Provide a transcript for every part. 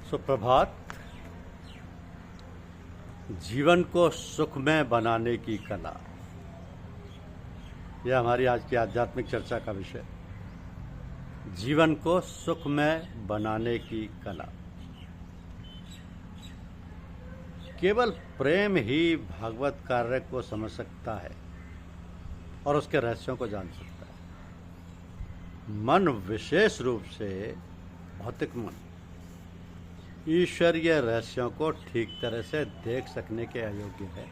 सुप्रभात। जीवन को सुखमय बनाने की कला, यह हमारी आज की आध्यात्मिक चर्चा का विषय। जीवन को सुखमय बनाने की कला। केवल प्रेम ही भागवत कार्य को समझ सकता है और उसके रहस्यों को जान सकता है। मन, विशेष रूप से भौतिक मन, ईश्वरीय रहस्यों को ठीक तरह से देख सकने के अयोग्य है,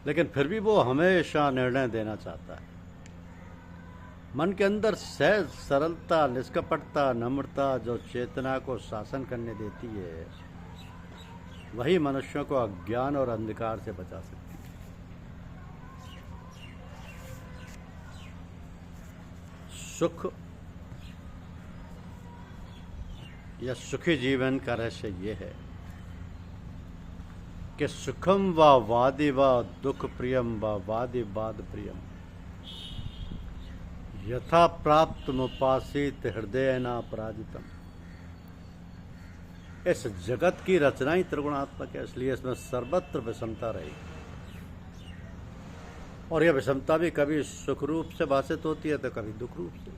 लेकिन फिर भी वो हमेशा निर्णय देना चाहता है। मन के अंदर सहज सरलता, निष्कपटता, नम्रता जो चेतना को शासन करने देती है, वही मनुष्यों को अज्ञान और अंधकार से बचा सकती है। सुख या सुखी जीवन का रहस्य ये है कि सुखम व वादि व दुख प्रियम व वादि वाद प्रियम यथा प्राप्त मुपासित हृदय न पराजितम। इस जगत की रचना ही त्रिगुणात्मक है, इसलिए इसमें सर्वत्र विषमता रहेगी, और यह विषमता भी कभी सुख रूप से भाषित होती है तो कभी दुख रूप से।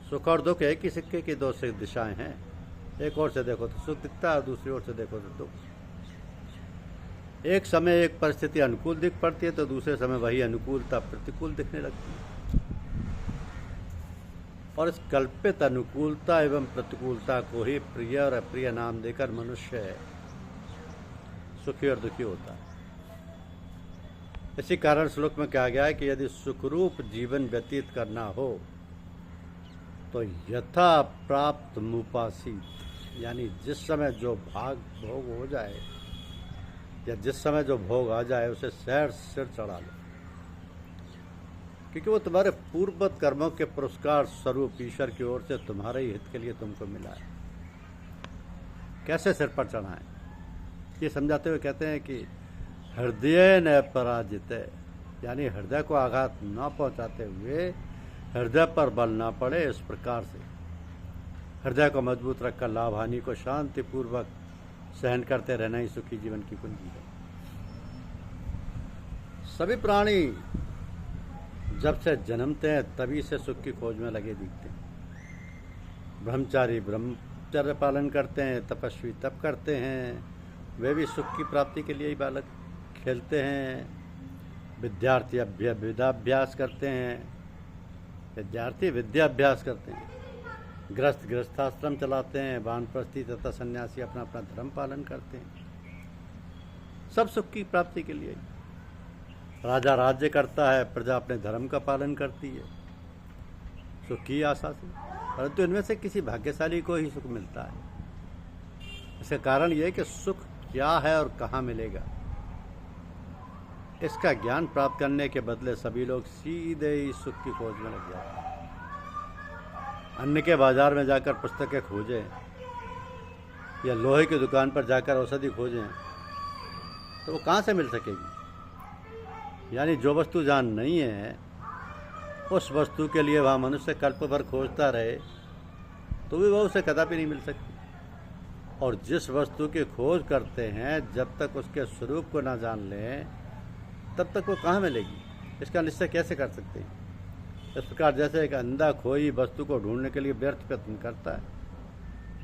सुख और दुख एक ही सिक्के की दो दिशाएं हैं। एक ओर से देखो तो सुख दिखता है, दूसरी ओर से देखो तो दुख। एक समय एक परिस्थिति अनुकूल दिख पड़ती है तो दूसरे समय वही अनुकूलता प्रतिकूल दिखने लगती है, और इस कल्पित अनुकूलता एवं प्रतिकूलता को ही प्रिय और अप्रिय नाम देकर मनुष्य सुखी और दुखी होता है। इसी कारण श्लोक में कहा गया है कि यदि सुखरूप जीवन व्यतीत करना हो तो यथा प्राप्त मुपासित, यानी जिस समय जो भोग हो जाए या जिस समय जो भोग आ जाए उसे सिर चढ़ा लो, क्योंकि वो तुम्हारे पूर्ववत कर्मों के पुरस्कार स्वरूप ईश्वर की ओर से तुम्हारे ही हित के लिए तुमको मिला है। कैसे सिर पर चढ़ाएं, ये समझाते हुए कहते हैं कि हृदय न पराजित, यानी हृदय को आघात न पहुंचाते हुए हृदय पर बल ना पड़े, इस प्रकार से हृदय को मजबूत रखकर लाभ हानि को शांतिपूर्वक सहन करते रहना ही सुखी जीवन की कुंजी है। सभी प्राणी जब से जन्मते हैं तभी से सुख की खोज में लगे दिखते हैं। ब्रह्मचारी ब्रह्मचर्य पालन करते हैं, तपस्वी तप करते हैं, वे भी सुख की प्राप्ति के लिए ही बालक खेलते हैं। विद्यार्थी विद्याभ्यास करते हैं, विद्यार्थी विद्याभ्यास करते हैं। गृहस्थाश्रम चलाते हैं, वानप्रस्थी तथा सन्यासी अपना अपना धर्म पालन करते हैं, सब सुख की प्राप्ति के लिए। राजा राज्य करता है, प्रजा अपने धर्म का पालन करती है सुख की आशा से, परंतु इनमें से किसी भाग्यशाली को ही सुख मिलता है। इसका कारण यह है कि सुख क्या है और कहाँ मिलेगा, इसका ज्ञान प्राप्त करने के बदले सभी लोग सीधे ही सुख की खोज में लग जाते हैं। अन्न के बाजार में जाकर पुस्तकें खोजें या लोहे की दुकान पर जाकर औषधि खोजें तो वो कहाँ से मिल सकेगी। यानी जो वस्तु जहाँ नहीं है उस वस्तु के लिए वहाँ मनुष्य कल्प भर खोजता रहे तो भी वह उसे कदापि नहीं मिल सकती। और जिस वस्तु की खोज करते हैं जब तक उसके स्वरूप को ना जान लें तब तक वो कहाँ मिलेगी, इसका निश्चय कैसे कर सकते हैं। इस प्रकार जैसे एक अंधा खोई वस्तु को ढूंढने के लिए व्यर्थ प्रयत्न करता है,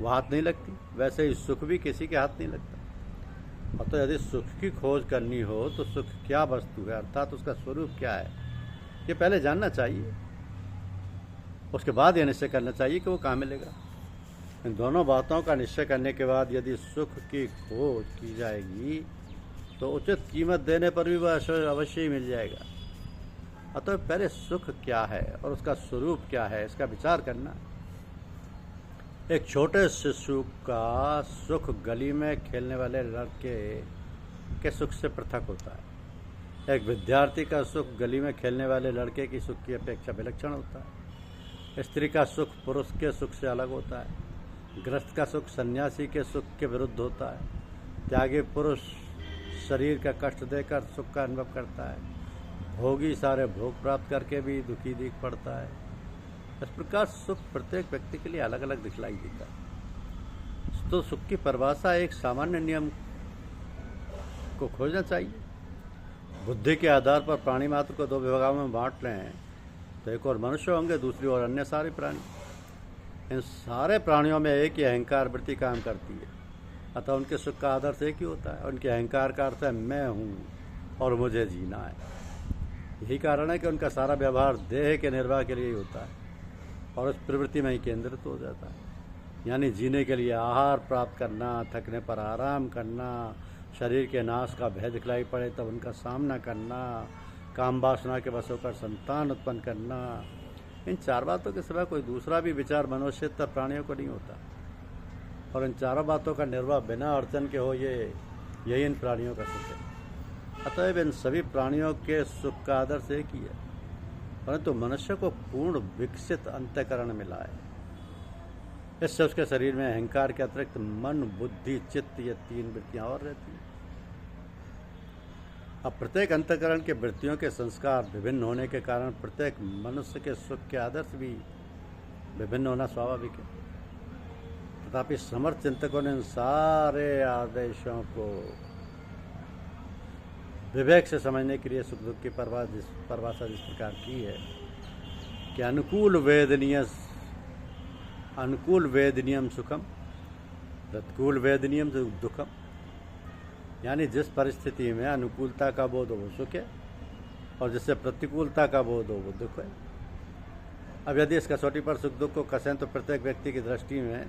वो हाथ नहीं लगती, वैसे ही सुख भी किसी के हाथ नहीं लगता। और तो यदि सुख की खोज करनी हो तो सुख क्या वस्तु है, अर्थात उसका स्वरूप क्या है, ये पहले जानना चाहिए। उसके बाद यह निश्चय करना चाहिए कि वो कहाँ मिलेगा। इन दोनों बातों का निश्चय करने के बाद यदि सुख की खोज की जाएगी तो उचित कीमत देने पर भी वह अवश्य ही मिल जाएगा। अतः पहले सुख क्या है और उसका स्वरूप क्या है, इसका विचार करना। एक छोटे शिशु का सुख गली में खेलने वाले लड़के के सुख से पृथक होता है। एक विद्यार्थी का सुख गली में खेलने वाले लड़के की सुख की अपेक्षा विलक्षण होता है। स्त्री का सुख पुरुष के सुख से अलग होता है। गृहस्थ का सुख सन्यासी के सुख के विरुद्ध होता है। त्यागी पुरुष शरीर का कष्ट देकर सुख का अनुभव करता है। भोगी सारे भोग प्राप्त करके भी दुखी दिख पड़ता है। इस प्रकार सुख प्रत्येक व्यक्ति के लिए अलग अलग दिखलाई देता है। तो सुख की परिभाषा एक सामान्य नियम को खोजना चाहिए। बुद्धि के आधार पर प्राणी मात्र को दो विभागों में बांट लें तो एक और मनुष्य होंगे, दूसरी ओर अन्य सारे प्राणी। इन सारे प्राणियों में एक ही अहंकार वृत्ति काम करती है, अतः उनके सुख का आदर्श एक ही होता है। उनके अहंकार का अर्थ है मैं हूँ और मुझे जीना है। यही कारण है कि उनका सारा व्यवहार देह के निर्वाह के लिए ही होता है और उस प्रवृत्ति में ही केंद्रित हो जाता है। यानी जीने के लिए आहार प्राप्त करना, थकने पर आराम करना, शरीर के नाश का भय दिखलाई पड़े तब उनका सामना करना, काम वासना के वश होकर संतान उत्पन्न करना, इन चार बातों के सिवा कोई दूसरा भी विचार मनुष्य तक प्राणियों को नहीं होता। और इन चारों बातों का निर्वाह बिना अड़चन के हो, यही इन प्राणियों का सुख है। अतएव इन सभी प्राणियों के सुख का आदर्श एक ही है, परंतु मनुष्य को पूर्ण विकसित अंतःकरण मिला है। इससे उसके शरीर में अहंकार के अतिरिक्त मन, बुद्धि, चित्त ये तीन वृत्तियां और रहती हैं। अब प्रत्येक अंतःकरण के वृत्तियों के संस्कार विभिन्न होने के कारण प्रत्येक मनुष्य के सुख के आदर्श भी विभिन्न होना स्वाभाविक है। तथापि समर्थ चिंतकों ने इन सारे आदेशों को विवेक से समझने के लिए सुख दुख की परिभाषा जिस प्रकार की है कि अनुकूल वेदनीयम सुखम, प्रतिकूल वेदनीयम दुखम। यानी जिस परिस्थिति में अनुकूलता का बोध हो वो सुख है और जिससे प्रतिकूलता का बोध हो वो दुख है। अब यदि इस कसौटी पर सुख दुख को कसें तो प्रत्येक व्यक्ति की दृष्टि में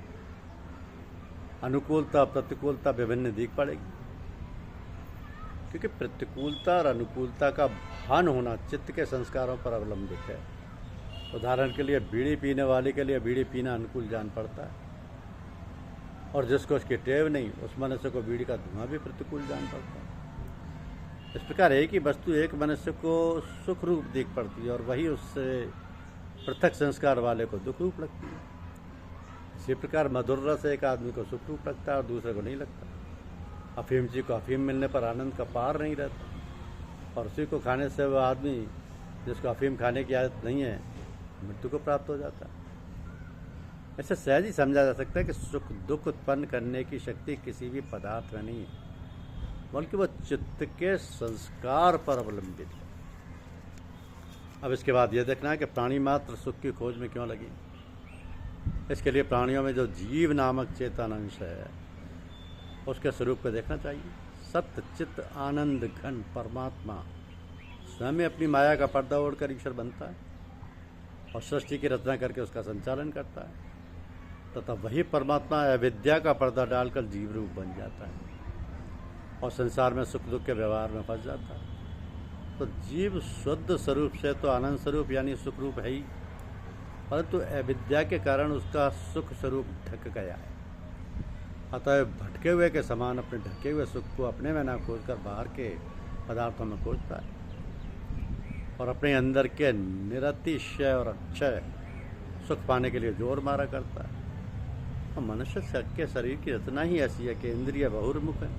अनुकूलता प्रतिकूलता विभिन्न दिख पड़ेगी, क्योंकि प्रतिकूलता और अनुकूलता का भान होना चित्त के संस्कारों पर अवलंबित है। उदाहरण के लिए बीड़ी पीने वाले के लिए बीड़ी पीना अनुकूल जान पड़ता है और जिसको उसकी टेव नहीं उस मनुष्य को बीड़ी का धुआं भी प्रतिकूल जान पड़ता है। इस प्रकार एक ही वस्तु एक मनुष्य को सुख रूप दिख पड़ती है और वही उससे पृथक संस्कार वाले को दुख रूप लगती है। इसी प्रकार मधुर रस एक आदमी को सुख रूप लगता है और दूसरे को नहीं लगता। अफीम जी को अफीम मिलने पर आनंद का पार नहीं रहता और उसी को खाने से वह आदमी जिसको अफीम खाने की आदत नहीं है मृत्यु को प्राप्त हो जाता है। ऐसे सहज ही समझा जा सकता है कि सुख दुख उत्पन्न करने की शक्ति किसी भी पदार्थ में नहीं है, बल्कि वह चित्त के संस्कार पर अवलंबित है। अब इसके बाद यह देखना है कि प्राणी मात्र सुख की खोज में क्यों लगी। इसके लिए प्राणियों में जो जीव नामक चेतन अंश है उसके स्वरूप को देखना चाहिए। सत्य चित्त आनंद घन परमात्मा स्वयं अपनी माया का पर्दा ओढ़कर ईश्वर बनता है और सृष्टि की रचना करके उसका संचालन करता है, तथा वही परमात्मा अविद्या का पर्दा डालकर जीव रूप बन जाता है और संसार में सुख दुख के व्यवहार में फंस जाता है। तो जीव शुद्ध स्वरूप से तो आनंद स्वरूप यानी सुख रूप है ही, परंतु अविद्या के कारण उसका सुख स्वरूप ढक गया है। अतः भटके हुए के समान अपने ढके हुए सुख को अपने में न खोजकर बाहर के पदार्थों में खोजता है और अपने अंदर के निरतिशय और अक्षय सुख पाने के लिए जोर मारा करता है। और मनुष्य के शरीर की रचना ही ऐसी है कि इंद्रिय बहुर्मुख है।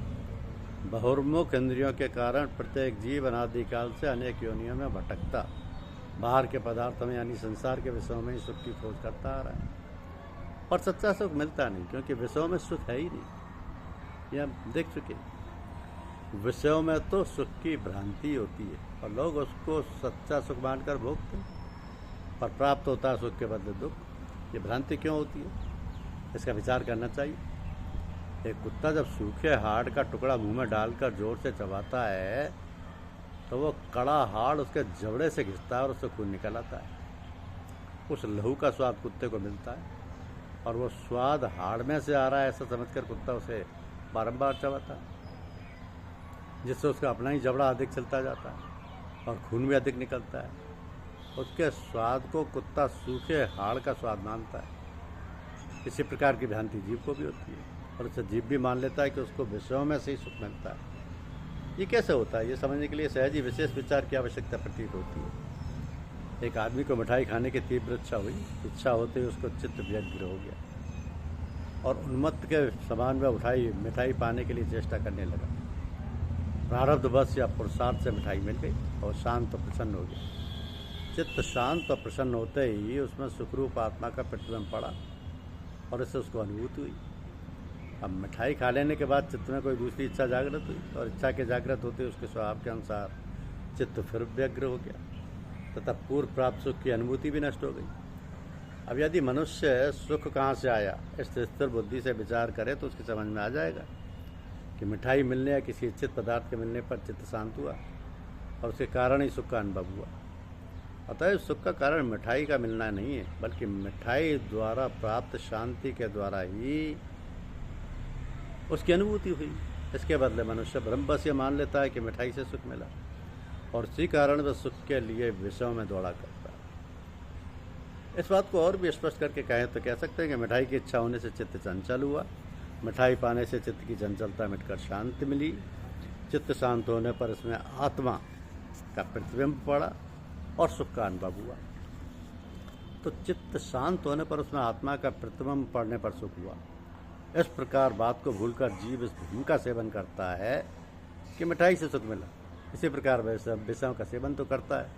बहुर्मुख इंद्रियों के कारण प्रत्येक जीव अनादिकाल से अनेक योनियों में भटकता बाहर के पदार्थों में यानी संसार के विषयों में ही सुख की खोज करता आ रहा है और सच्चा सुख मिलता नहीं, क्योंकि विषयों में सुख है ही नहीं। यह हम देख चुके। विषयों में तो सुख की भ्रांति होती है और लोग उसको सच्चा सुख मानकर भोगते हैं, पर प्राप्त होता है सुख के बदले दुख। ये भ्रांति क्यों होती है, इसका विचार करना चाहिए। एक कुत्ता जब सूखे हाड़ का टुकड़ा मुंह में डालकर जोर से चबाता है तो वो कड़ा हाड़ उसके जबड़े से घिसता है और उससे खून निकल आता है। उस लहू का स्वाद कुत्ते को मिलता है और वो स्वाद हाड़ में से आ रहा है ऐसा समझकर कुत्ता उसे बारंबार चबाता है, जिससे उसका अपना ही जबड़ा अधिक चलता जाता है और खून भी अधिक निकलता है। उसके स्वाद को कुत्ता सूखे हाड़ का स्वाद मानता है। इसी प्रकार की भ्रांति जीव को भी होती है और उसे जीव भी मान लेता है कि उसको विषयों में से ही सुख मिलता है। ये कैसे होता है, ये समझने के लिए सहज ही विशेष विचार की आवश्यकता प्रतीत होती है। एक आदमी को मिठाई खाने की तीव्र इच्छा हुई। इच्छा होते ही उसको चित्त व्यग्र हो गया और उन्मत्त के समान में मिठाई पाने के लिए चेष्टा करने लगा। प्रारब्ध बस या पुरुषार्थ से मिठाई मिल गई और शांत तो प्रसन्न हो गया। चित्त शांत और प्रसन्न होते ही उसमें सुखरूप आत्मा का प्रतिबिंब पड़ा और इससे उसको अनुभूति हुई। अब मिठाई खा लेने के बाद चित्त में कोई दूसरी इच्छा जागृत हुई और इच्छा के जागृत होते उसके स्वभाव के अनुसार चित्त फिर व्यग्र हो गया तथा पूर्व प्राप्त सुख की अनुभूति भी नष्ट हो गई। अब यदि मनुष्य सुख कहाँ से आया इस स्थिर बुद्धि से विचार करे तो उसकी समझ में आ जाएगा कि मिठाई मिलने या किसी इच्छित पदार्थ के मिलने पर चित्त शांत हुआ और उसके कारण ही सुख का अनुभव हुआ। अतः सुख का कारण मिठाई का मिलना नहीं है, बल्कि मिठाई द्वारा प्राप्त शांति के द्वारा ही उसकी अनुभूति हुई। इसके बदले मनुष्य ब्रह्म बस ये मान लेता है कि मिठाई से सुख मिला और इसी कारण वह सुख के लिए विषयों में दौड़ा करता है। इस बात को और भी स्पष्ट करके कहें तो कह सकते हैं कि मिठाई की इच्छा होने से चित्त चंचल हुआ, मिठाई पाने से चित्त की चंचलता मिटकर शांति मिली, चित्त शांत होने पर इसमें आत्मा का प्रतिबिंब पड़ा और सुख का अनुभव हुआ। तो चित्त शांत होने पर उसमें आत्मा का प्रतिबिंब पड़ने पर सुख हुआ। इस प्रकार बात को भूलकर जीव इस भूम का सेवन करता है कि मिठाई से सुख मिला। इसी प्रकार विषयों का सेवन तो करता है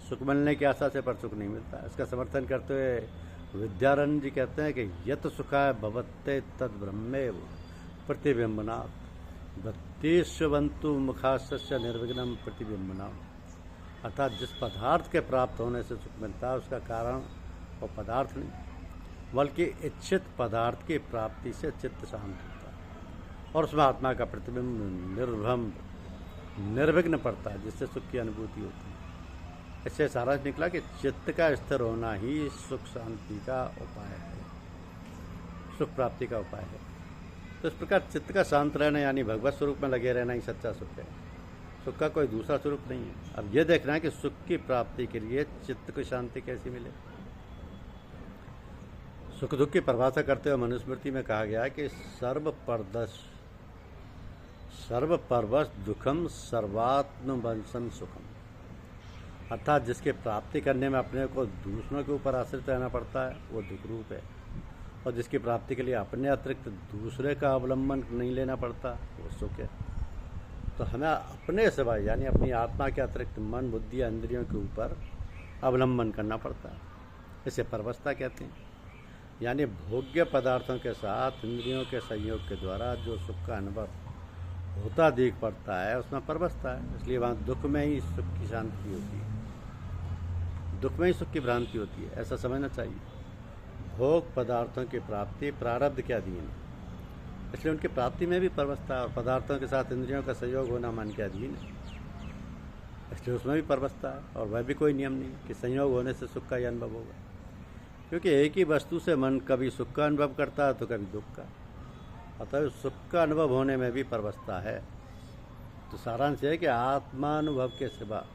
सुख मिलने की आशा से, पर सुख नहीं मिलता। इसका समर्थन करते हुए विद्यारण्य जी कहते हैं कि यत सुखाय भवत्ते तद ब्रह्मेव प्रतिबिंबनात् वृत्तिष्वन्तु मुखास्य निर्विघ्नं प्रतिबिंबनात्। अर्थात जिस पदार्थ के प्राप्त होने से सुख मिलता है उसका कारण और पदार्थ नहीं, बल्कि इच्छित पदार्थ की प्राप्ति से चित्त शांत होता है और उसमें आत्मा का प्रतिबिंब निर्विघ्न पड़ता है, जिससे सुख की अनुभूति होती है। इससे सारांश निकला कि चित्त का स्थिर होना ही सुख शांति का उपाय है, सुख प्राप्ति का उपाय है। तो इस प्रकार चित्त का शांत रहना यानी भगवत स्वरूप में लगे रहना ही सच्चा सुख है। सुख का कोई दूसरा स्वरूप नहीं है। अब यह देखना है कि सुख की प्राप्ति के लिए चित्त को शांति कैसी मिले। सुख दुख की परिभाषा करते हुए मनुस्मृति में कहा गया है कि सर्वपर्वश दुखम सर्वात्मवंशन सुखम। अर्थात जिसके प्राप्ति करने में अपने को दूसरों के ऊपर आश्रित रहना पड़ता है वो दुख रूप है, और जिसकी प्राप्ति के लिए अपने अतिरिक्त दूसरे का अवलंबन नहीं लेना पड़ता वो सुख है। तो हमें अपने सिवाय यानी अपनी आत्मा के अतिरिक्त मन बुद्धि इंद्रियों के ऊपर अवलंबन करना पड़ता है। इसे परवशता कहते हैं, यानी भोग्य पदार्थों के साथ इंद्रियों के संयोग के द्वारा जो सुख का अनुभव होता दिख पड़ता है उसमें परवशता है। इसलिए वहाँ दुख में ही सुख की शांति होती है, दुख में ही सुख की भ्रांति होती है, ऐसा समझना चाहिए। भोग पदार्थों की प्राप्ति प्रारब्ध के अधीन है, इसलिए उनकी प्राप्ति में भी परवशता है, और पदार्थों के साथ इंद्रियों का संयोग होना मन के अधीन है, इसलिए उसमें भी परवशता है। और वह भी कोई नियम नहीं कि संयोग होने से सुख का ही अनुभव होगा, क्योंकि एक ही वस्तु से मन कभी सुख का अनुभव करता है तो कभी दुख का। अतः सुख का अनुभव होने में भी परवशता है। तो सारांश है कि आत्मानुभव के सिवा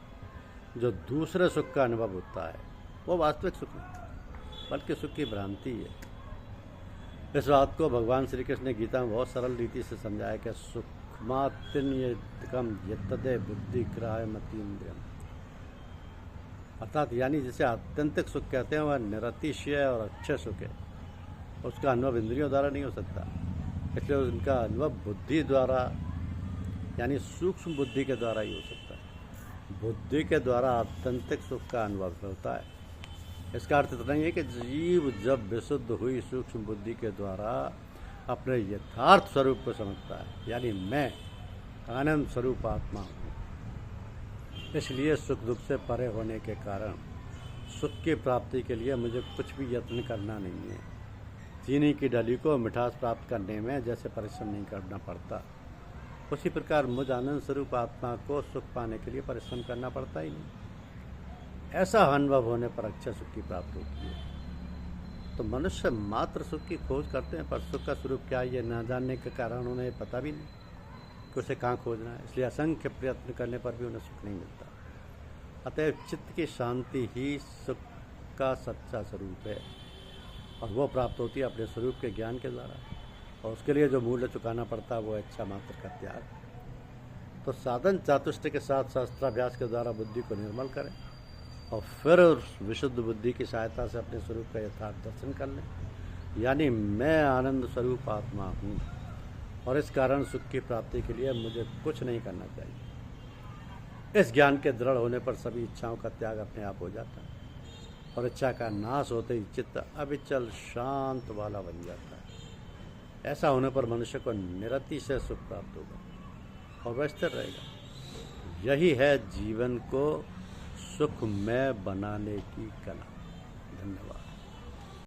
जो दूसरे सुख का अनुभव होता है वो वास्तविक सुख नहीं, बल्कि सुख की भ्रांति है। इस बात को भगवान श्री कृष्ण ने गीता में बहुत सरल रीति से समझाया कि सुखमात्यन्यकम यत्तदे बुद्धि ग्राह्य मतीन्द्रियम। अर्थात यानी जिसे आत्यंतिक सुख कहते हैं वह निरतिशय और अच्छे सुख है, उसका अनुभव इंद्रियों द्वारा नहीं हो सकता। इसलिए उनका अनुभव बुद्धि द्वारा यानी सूक्ष्म बुद्धि के द्वारा ही हो सकता है। बुद्धि के द्वारा आत्यंतिक सुख का अनुभव होता है। इसका अर्थ इतना ही है कि जीव जब विशुद्ध हुई सूक्ष्म बुद्धि के द्वारा अपने यथार्थ स्वरूप को समझता है, यानी मैं आनंद स्वरूप आत्मा हूँ, इसलिए सुख दुख से परे होने के कारण सुख की प्राप्ति के लिए मुझे कुछ भी यत्न करना नहीं है। चीनी की डली को मिठास प्राप्त करने में जैसे परिश्रम नहीं करना पड़ता, उसी प्रकार मुझ आनंद स्वरूप आत्मा को सुख पाने के लिए परिश्रम करना पड़ता ही नहीं। ऐसा अनुभव होने पर अक्षय सुख की प्राप्ति होती है। तो मनुष्य मात्र सुख की खोज करते हैं, पर सुख का स्वरूप क्या है ये न जानने के कारण उन्हें पता भी नहीं कि उसे कहाँ खोजना है। इसलिए असंख्य प्रयत्न करने पर भी उन्हें सुख नहीं मिलता। अतएव चित्त की शांति ही सुख का सच्चा स्वरूप है, और वो प्राप्त होती है अपने स्वरूप के ज्ञान के द्वारा, और उसके लिए जो मूल्य चुकाना पड़ता है वो इच्छा मात्र का त्याग। तो साधन चातुष्ट के साथ शास्त्राभ्यास के द्वारा बुद्धि को निर्मल करें और फिर विशुद्ध बुद्धि की सहायता से अपने स्वरूप का यथार्थ दर्शन कर लें, यानी मैं आनंद स्वरूप आत्मा हूँ, और इस कारण सुख की प्राप्ति के लिए मुझे कुछ नहीं करना चाहिए। इस ज्ञान के दृढ़ होने पर सभी इच्छाओं का त्याग अपने आप हो जाता है और इच्छा का नाश होते ही चित्त अविचल शांत वाला बन जाता है। ऐसा होने पर मनुष्य को निरतिशय सुख प्राप्त होगा और वह स्थिर रहेगा। यही है जीवन को सुखमय बनाने की कला। धन्यवाद।